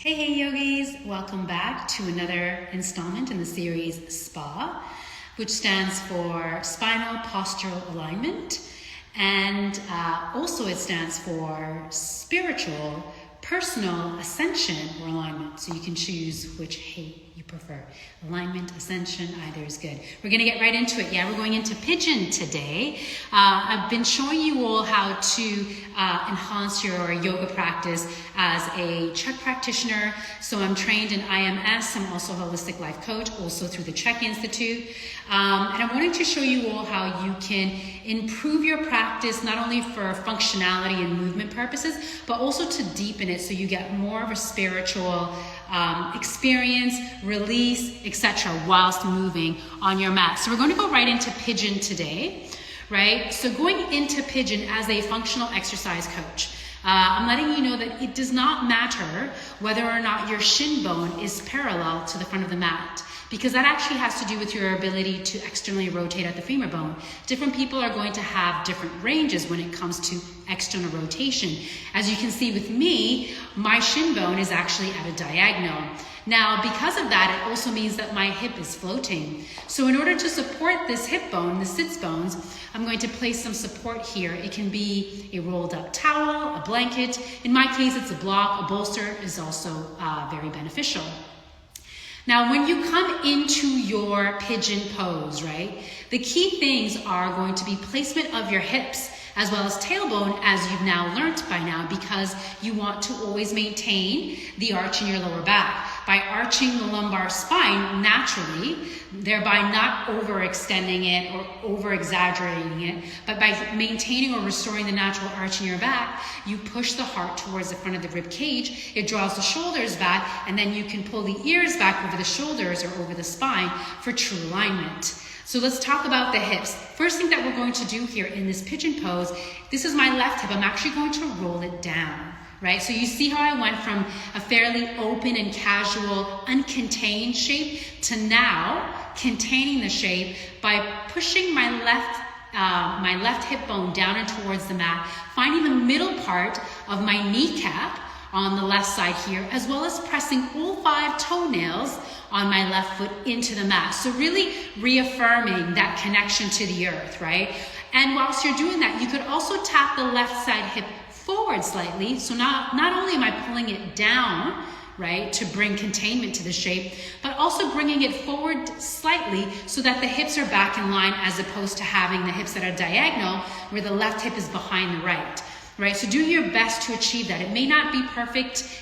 Hey yogis, welcome back to another installment in the series SPA, which stands for Spinal Postural Alignment, and also it stands for Spiritual Personal Ascension or Alignment. So you can choose which you prefer. Alignment, ascension, either is good. We're going to get right into it. Yeah, we're going into Pigeon today. I've been showing you all how to enhance your yoga practice as a Czech practitioner. So I'm trained in IMS. I'm also a holistic life coach, also through the Czech Institute. And I'm wanting to show you all how you can improve your practice, not only for functionality and movement purposes, but also to deepen it so you get more of a spiritual experience, release, etc. whilst moving on your mat. So we're going to go right into Pigeon today, right? So going into Pigeon as a functional exercise coach, I'm letting you know that it does not matter whether or not your shin bone is parallel to the front of the mat, because that actually has to do with your ability to externally rotate at the femur bone. Different people are going to have different ranges when it comes to external rotation. As you can see with me, my shin bone is actually at a diagonal. Now, because of that, it also means that my hip is floating. So in order to support this hip bone, the sits bones, I'm going to place some support here. It can be a rolled up towel, a blanket. In my case, it's a block. A bolster is also very beneficial. Now, when you come into your pigeon pose, right, the key things are going to be placement of your hips as well as tailbone, as you've now learned by now, because you want to always maintain the arch in your lower back. By arching the lumbar spine naturally, thereby not overextending it or over-exaggerating it, but by maintaining or restoring the natural arch in your back, you push the heart towards the front of the rib cage, it draws the shoulders back, and then you can pull the ears back over the shoulders or over the spine for true alignment. So let's talk about the hips. First thing that we're going to do here in this pigeon pose, this is my left hip. I'm actually going to roll it down, right? So you see how I went from a fairly open and casual, uncontained shape to now containing the shape by pushing my left hip bone down and towards the mat, finding the middle part of my kneecap on the left side here, as well as pressing all 5 toenails on my left foot into the mat. So really reaffirming that connection to the earth, right? And whilst you're doing that, you could also tap the left side hip forward slightly. So not only am I pulling it down, right, to bring containment to the shape, but also bringing it forward slightly so that the hips are back in line, as opposed to having the hips that are diagonal where the left hip is behind the right. Right, so do your best to achieve that. It may not be perfect.